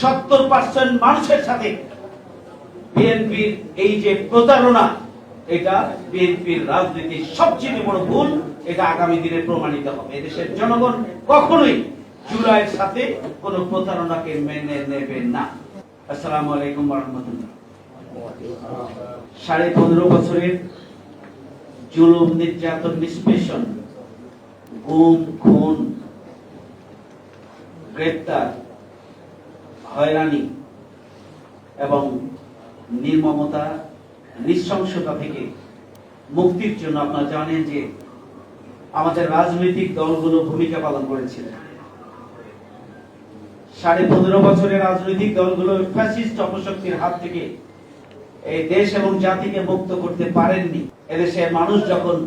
70% মানুষের সাথে বিএনপির এই যে প্রতারণা, এটা বিএনপির রাজনীতির সবচেয়ে বড় ভুল। এটা আগামী দিনে প্রমাণিত হবে। এদেশের জনগণ কখনোই জুলাইয়ের সাথে কোন প্রতারণাকে মেনে নেবে না। আসসালামু আলাইকুম ওয়া রাহমাতুল্লাহ। 15.5 বছরের জুলুম, নির্যাতন, নিষ্পেষণ, গুম, খুন, গ্রেপ্তার, হয়রানি এবং নির্মমতা, নৃশংসতা থেকে মুক্তির জন্য আপনারা জানেন যে আমাদের রাজনৈতিক দলগুলো ভূমিকা পালন করেছিল। 15.5 বছরের রাজনৈতিক দলগুলো ফ্যাসিস্ট অপশক্তির হাত থেকে এই দেশ এবং জাতিকে মুক্ত করতে পারেননি। এদেশের মানুষ যখন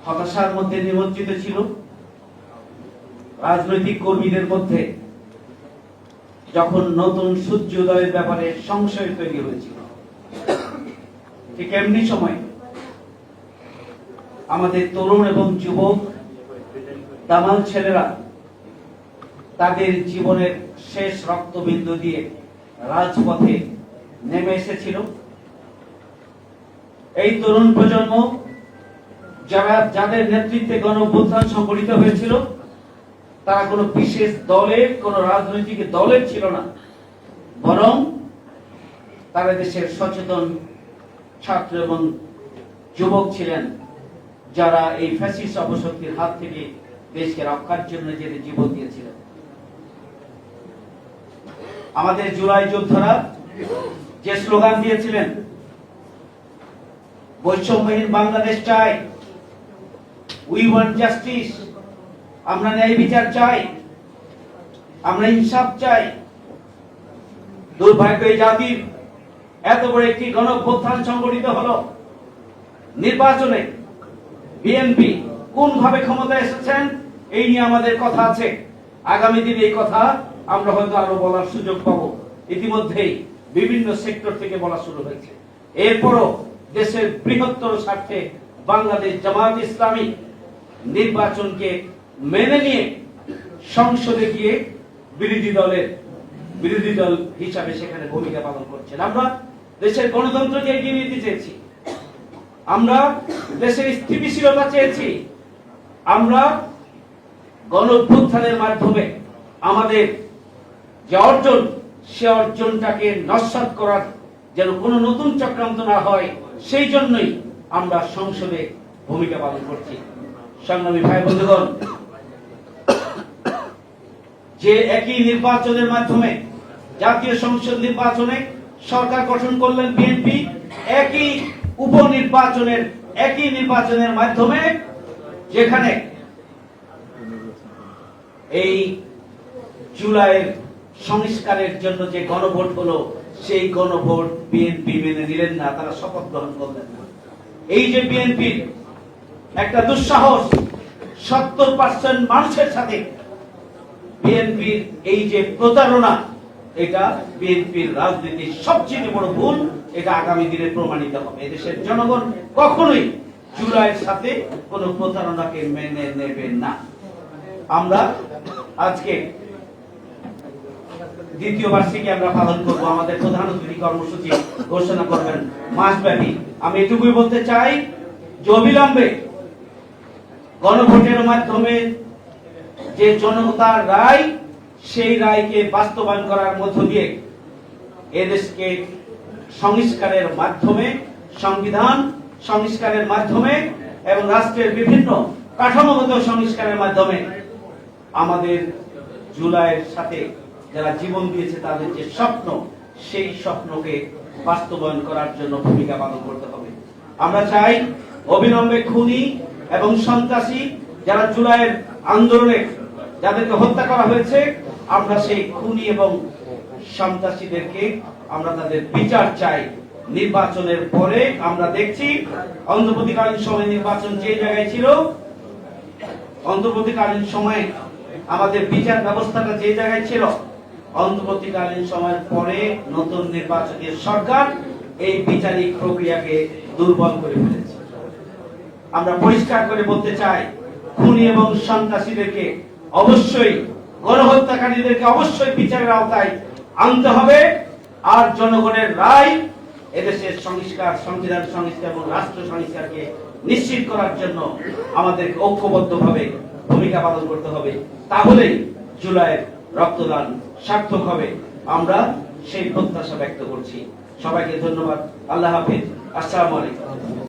হতাশার মধ্যে নিমজ্জিত ছিল, রাজনৈতিক কর্মীদের মধ্যে যখন নতুন সূর্যোদয়ের ব্যাপারে সংশয় তৈরি হয়েছিল, ঠিক এমনি সময় আমাদের তরুণ এবং যুবক দামাল ছেলেরা তাদের জীবনের শেষ রক্তবিন্দু দিয়ে রাজপথে নেমে এসেছিল। এই তরুণ প্রজন্ম যাদের নেতৃত্বে গণ অভ্যুত্থান সংগঠিত হয়েছিল, তারা কোনো বিশেষ দলের, কোনো রাজনৈতিক দলের ছিল না, বরং তারা দেশের সচেতন ছাত্র এবং যুবক ছিলেন, যারা এই ফ্যাসিস্ট অপশক্তির হাত থেকে দেশকে রক্ষার জন্য যে জীবন দিয়েছিলেন। আমাদের জুলাই যোদ্ধারা যে স্লোগান দিয়েছিলেন, বৈষম্যহীন বাংলাদেশ চাই, উই ওয়ান্ট জাস্টিস, আমরা ন্যায় বিচার চাই, আমরা ইনসাফ চাই। দুর্ভাগ্য এই জাতির এত বড় একটি গণ অভ্যুত্থান সংগঠিত হলো, নির্বাচনে বিএনপি কোন ভাবে ক্ষমতায় এসেছেন এই নিয়ে আমাদের কথা আছে। আগামী দিনে এই কথা আমরা হয়তো আরো বলার সুযোগ পাবো। ইতিমধ্যেই বিভিন্ন সেক্টর থেকে বলা শুরু হয়েছে। এরপরও দেশের বৃহত্তর স্বার্থে বাংলাদেশ জামায়াত ইসলামী নির্বাচনকে মেনে নিয়ে সংসদে গিয়ে বিরোধী দল হিসাবে সেখানে ভূমিকা পালন করছেন। আমরা দেশের গণতন্ত্রকে এগিয়ে নিতে চেয়েছি, আমরা দেশের স্থিতিশীলতা চেয়েছি, আমরা গণ অভ্যুত্থানের মাধ্যমে আমাদের যে অর্জন, সে অর্জনটাকে নস্যাৎ করার যেন কোনো নতুন চক্রান্ত না হয়, সেই জন্যই আমরা সংসদে ভূমিকা পালন করছি। সংগ্রামী ভাই বন্ধুগণ, যে একই নির্বাচনের মাধ্যমে, জাতীয় সংসদ নির্বাচনে সরকার গঠন করলেন বিএনপি, একই নির্বাচনের মাধ্যমে যেখানে এই জুলাইয়ের সংস্কারের জন্য যে গণভোট হলো, সেই গণভোট বিএনপি মেনে নিলেন না, তারা শপথ গ্রহণ করলেন না। এই যে বিএনপির একটা দুঃসাহস, 70% মানুষের সাথে বিএনপির এই যে প্রতারণা, এটা বিএনপির রাজনীতির সবচেয়ে বড় ভুল। এটা আগামী দিনে প্রমাণিত হবে। এদেশের জনগণ কখনোই জুলাইয়ের সাথে কোনো প্রতারণাকে মেনে নেবে না। আমরা আজকে দ্বিতীয় বার্ষিকী আমরা পালন করব। আমাদের প্রধান অতিথি কর্মসূচি ঘোষণা করবেন মাসব্যাপী। আমি এটুকুই বলতে চাই যে অবিলম্বে গণভোটের মাধ্যমে যে জনতার রায়, সেই রায়কে বাস্তবায়ন করার মধ্য দিয়ে এদেশকে সংস্কারের মাধ্যমে, সংবিধান সংস্কারের মাধ্যমে এবং রাষ্ট্রের বিভিন্ন কাঠামোগত সংস্কারের মাধ্যমে আমাদের জুলাইয়ের সাথে যারা জীবন দিয়েছে তাদের যে স্বপ্ন, সেই স্বপ্নকে বাস্তবায়ন করার জন্য ভূমিকা পালন করতে হবে। আমরা চাই অবিলম্বে খুনি এবং সন্ত্রাসী যারা জুলাইয়ের আন্দোলনে যাদেরকে হত্যা করা হয়েছে, আমরা সেই খুনি এবং সন্ত্রাসীদেরকে আমরা তাদের বিচার চাই। নির্বাচনের পরে আমরা দেখছি অন্তর্বর্তীকালীন সময়ে নির্বাচন যে জায়গায় ছিল, অন্তর্বর্তীকালীন সময়ে আমাদের বিচার ব্যবস্থাটা যে জায়গায় ছিল, অন্তর্বর্তীকালীন সময়ের পরে নতুন নির্বাচনী সরকার এই বিচারিক প্রক্রিয়াকে দুর্বল করে ফেলেছে। আমরা পরিষ্কার করে বলতে চাই, খুনি এবং সন্ত্রাসীদেরকে অবশ্যই, গণহত্যাকারীদেরকে অবশ্যই বিচারের আওতায় আনতে হবে। আর জনগণের রায় এদেশের সংস্কার, সংবিধান সংস্কার এবং রাষ্ট্র সংস্কারকে নিশ্চিত করার জন্য আমাদেরকে ঐক্যবদ্ধভাবে ভূমিকা পালন করতে হবে। তাহলেই জুলাইয়ের রক্তদান সার্থক হবে। আমরা সেই প্রত্যাশা ব্যক্ত করছি। সবাইকে ধন্যবাদ। আল্লাহ হাফেজ। আসসালামু আলাইকুম।